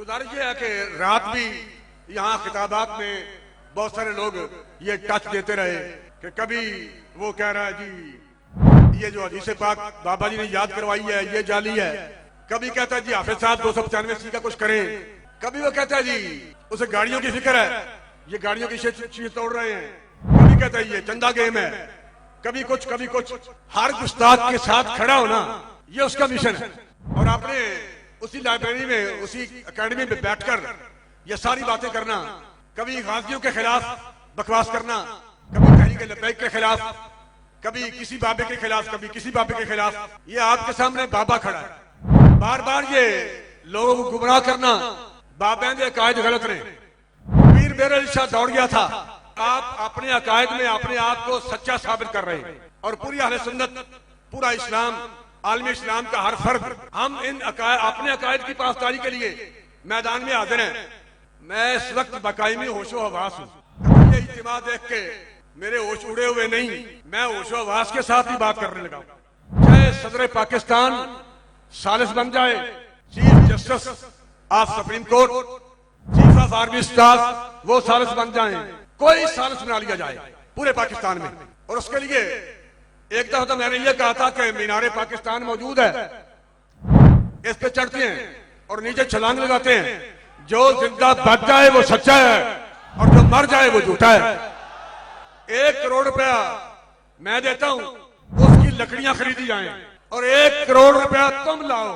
गुजारिश ये है कि रात भी यहाँ खिताबात में बहुत सारे लोग ये टच देते रहे कि कभी वो कह रहा है जी ये जो हदीस पाक बाबा जी ने याद करवाई है ये जाली है, कभी कहता है जी हाफिज साहब 295 का कुछ करें, कभी वो कहता है जी उसे गाड़ियों की फिक्र है, ये गाड़ियों की चीज तोड़ रहे हैं, कभी कहता है ये चंदा गेम है, कभी कुछ। हर गुस्ताख के साथ खड़ा होना ये उसका मिशन है। और आपने उसी लाइब्रेरी में उसी एकेडमी में बैठकर ये सारी बातें करना, कभी गाजियों के खिलाफ बकवास करना, कभी तहरीक लब्बैक के खिलाफ, कभी किसी बाबे के खिलाफ, कभी किसी बाबे के खिलाफ, ये आपके सामने बाबा खड़ा है। बार बार ये लोगों को गुमराह करना, बाबे के अकायद गलत रहे, पीर मेरे शाह दौड़ गया था, आप अपने अकायद में अपने आप को सच्चा साबित कर रहे हैं। और पूरी अहले सुन्नत, पूरा इस्लाम, आलमी इस्लाम का हर फर्द, हम इन अपने अकायद की पासदारी के लिए मैदान में हाजिर हैं। मैं इस वक्त बाकायमी होशो हवास हूँ। ये इज्तिमा देख के मेरे होश उड़े हुए नहीं, मैं होशो हवास के साथ ही बात करने लगा। चाहे सदर पाकिस्तान सालिस बन जाए, chief justice of supreme court, chief of army staff वो सालिस बन जाए, कोई सालिस बना लिया जाए पूरे पाकिस्तान में। और उसके लिए एक दफा तो मैंने ये कहा था कि मीनारे पाकिस्तान मौजूद है, इस पे चढ़ते हैं और नीचे छलांग लगाते हैं, जो जिंदा बच जाए वो सच्चा है और जो मर जाए वो झूठा है। 1 करोड़ रुपया मैं देता हूं, उसकी लकड़ियां खरीदी जाएं, और 1 करोड़ रुपया तुम लाओ,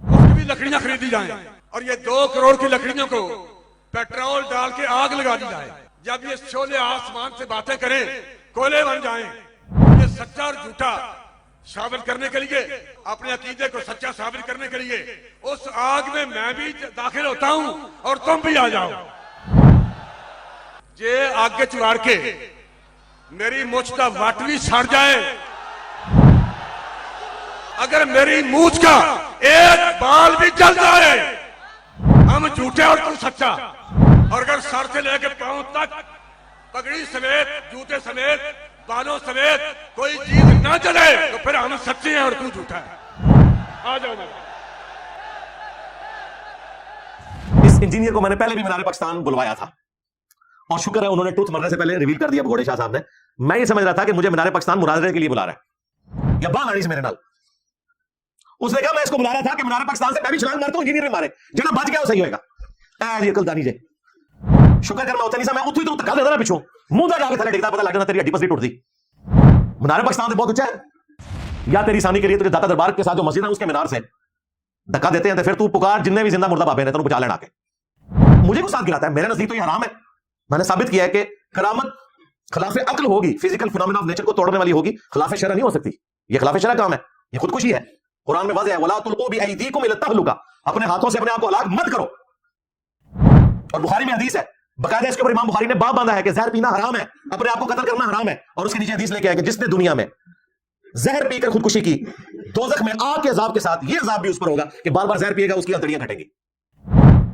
उसकी भी लकड़ियां खरीदी जाएं, और ये 2 करोड़ की लकड़ियों को पेट्रोल डाल के आग लगा दी जाए। जब ये शोले आसमान से बातें करें, कोयले बन जाएं, ये सच्चा और झूठा साबित करने के लिए, अपने अकीदे को सच्चा साबित करने के लिए उस आग में मैं भी दाखिल होता हूं और तुम भी आ जाओ। जे आगे चुरार के मेरी मुझ का वट भी सड़ जाए, अगर मेरी मूछ का एक बाल भी जल जाए, हम झूठे और तू सच्चा। और अगर सर से लेकर पांव तक पगड़ी समेत, जूते समेत, बालों समेत कोई चीज ना चले तो फिर हम सच्चे हैं और तू झूठा है। आ जाओ। इस इंजीनियर को मैंने पहले भी मीनारे पाकिस्तान बुलवाया था, और शुक्र है उन्होंने टूथ मरने से पहले रिवील कर दिया भगोड़े शाह साहब ने। मैं ये समझ रहा था कि मुझे मीनारे पाकिस्तान मुनाजरे के लिए बुला रहा है, या बाल आड़ी से मेरे नाल। उसने कहा मैं इसको बुला रहा था कि मीनारे पाकिस्तान से मैं भी छलांग मारता हूं, इंजीनियर भी मारे, जना बच गया वो सही होएगा। अकलदानी जे शुक्र कर मैं उतनी सा मैं उतनी तो धक्का देता ना पिछों, मुंह दा जाके थले डिगदा, पता लग जाना तेरी हड्डी पसली टूट दी। मीनारे पाकिस्तान से बहुत ऊंचा है, या तेरी सानी के लिए तेरे दाता दरबार के साथ जो मस्जिद है उसके मीनार से धक्का देते हैं तो फिर तू पुकार जिन्ने भी जिंदा मुर्दा बाबे ने तेरे बचा लेना के। मुझे गुस्सा गिलाता है, मेरे नजदीक तो ये हराम है। मैंने साबित किया है कि करामत खिलाफे अक्ल होगी, फिजिकल फिनोमेना ऑफ नेचर को तोड़ने वाली होगी, खिलाफे शरअ नहीं हो सकती। ये खिलाफे शरअ काम है, ये खुदकुशी है। कुरान में वाज़ेह है, वला तुल्कू बिअयदीकुम इला तहलुका, अपने हाथों से अपने आप को हलाक मत करो। और बुखारी में हदीस है, बकायदा इसके ऊपर इमाम बुखारी ने बाब बांधा है कि जहर पीना हराम है, अपने आप को कत्ल करना हराम है। और उसके नीचे हदीस लेके आया कि जिसने दुनिया में जहर पीकर खुदकुशी की, दोजख में आग के अजाब के साथ ये अजाब भी उस पर होगा कि बार बार जहर पिएगा, उसकी हथेलियां घटेंगी।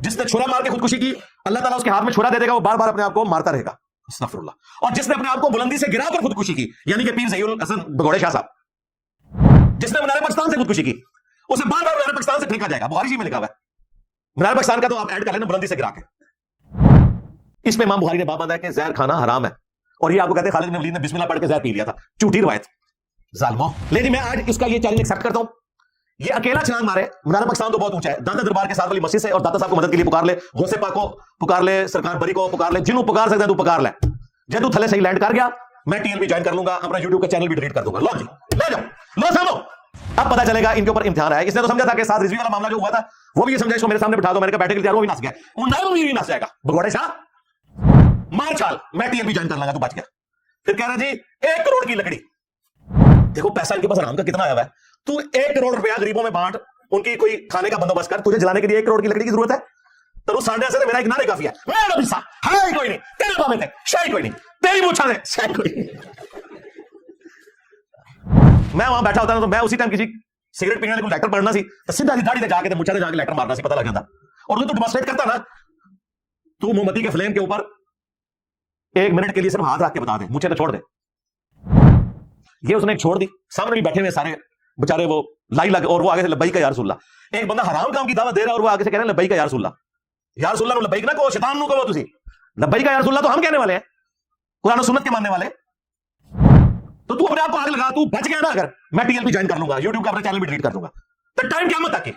जिसने छुरा मार के खुदकुशी की, अल्लाह ताला उसके हाथ में छुरा दे देगा, वो बार बार अपने आप को मारता रहेगा। अस्तगफिरुल्लाह। और जिसने अपने आप को बुलंदी से गिराकर खुदकुशी की, यानी कि पीर ज़हीउल हसन भगोड़े शाह साहब, जिसने मीनारे पाकिस्तान से खुदकुशी की, उसे बार बार मीनारे पाकिस्तान से फेंका जाएगा। बुखारी जी में लिखा हुआ है, मीनारे पाकिस्तान का तो आप ऐड कर लेना, बुलंदी से गिरा के। इसमें इमाम बुखारी ने बाब बांधा है कि जहर खाना हराम है, और ये आपको कहते हैं खालिद बिन वलीद ने बिस्मिल्लाह पढ़ के जहर पी लिया था, झूठी रवायत, जालिमो। लेकिन मैं आज इसका ये चैलेंज एक्सेप्ट करता हूं, ये अकेला छलांग मारे, मीनारे पाकिस्तान तो बहुत ऊंचा है, दाता दरबार के साथ वाली मस्जिद से, और दाता साहब को मदद के लिए पुकार ले, गौसे पाक को पुकार ले, सरकार बरी को पुकार ले, जिन्हों पुकार सकते हैं तू पुकार ले। जब तू थले सही लैंड कर गया, मैं टीएलबी ज्वाइन कर लूंगा, अपना यूट्यूब का चैनल भी डिलीट कर दूंगा। लो जी, ले जाओ, लो सामो। अब पता चलेगा इनके ऊपर इम्तिहान है। इसने तो समझा था कि साथ रिजवी वाला मामला जो हुआ था, वो भी ये समझा इसको मेरे सामने बिठा दो, मैंने कहा बैठे के लिए वो भी नस गया, वो नहीं भी नस जाएगा। भगोड़े शाह मार चाल, मैं टीएलबी ज्वाइन कर लूंगा, तू बच गया। फिर कह रहा जी 1 करोड़ की लकड़ी, देखो पैसा इनके पास आराम का कितना आया हुआ है। तू 1 करोड़ रुपया गरीबों में बांट, उनकी कोई खाने का बंदोबस्त कर, तुझे जलाने के लिए 1 करोड़ की लकड़ी की जरूरत है? तो साढ़े से मेरा एक नारे काफी है, मेरा पैसा है कोई नहीं, तेरे बाबे थे शाही कोई नहीं, तेरी मूछा ने शाही कोई नहीं। मैं वहां बैठा होता ना, तो मैं उसी टाइम किसी सिगरेट पीने वाले को लेटर पढ़ना सी, तो सीधा दाढ़ी से जाके मूछा से जाके लेटर मारना सी, पता लग जाता। और तू डेमोस्ट्रेट करता ना, तू मोमबत्ती के फ्लेम के ऊपर 1 मिनट के लिए सिर्फ हाथ रख के बता दे, मुझे तो छोड़ दे। ये उसने एक छोड़ दी, सामने भी बैठे हुए सारे बेचारे वो लाई लग, और वो आगे से लब्बैक या रसूलल्लाह। एक बंदा हराम काम की दावत दे रहा है और वो आगे से कह रहे हैं लब्बैक या रसूलल्लाह। यार रसूलुल्लाह नु लब्बैक ना कहो, शैतान नु कहो तुसी। लब्बैक या रसूलुल्लाह तो हम कहने वाले हैं, कुरान और सुन्नत के मानने वाले। तो तू अपने आप को आग लगा, तू बच गया ना। अगर मैं टीएलपी ज्वाइन कर लूंगा, यूट्यूब का अपना चैनल भी डिलीट कर दूंगा, तो टाइम क्या मत आके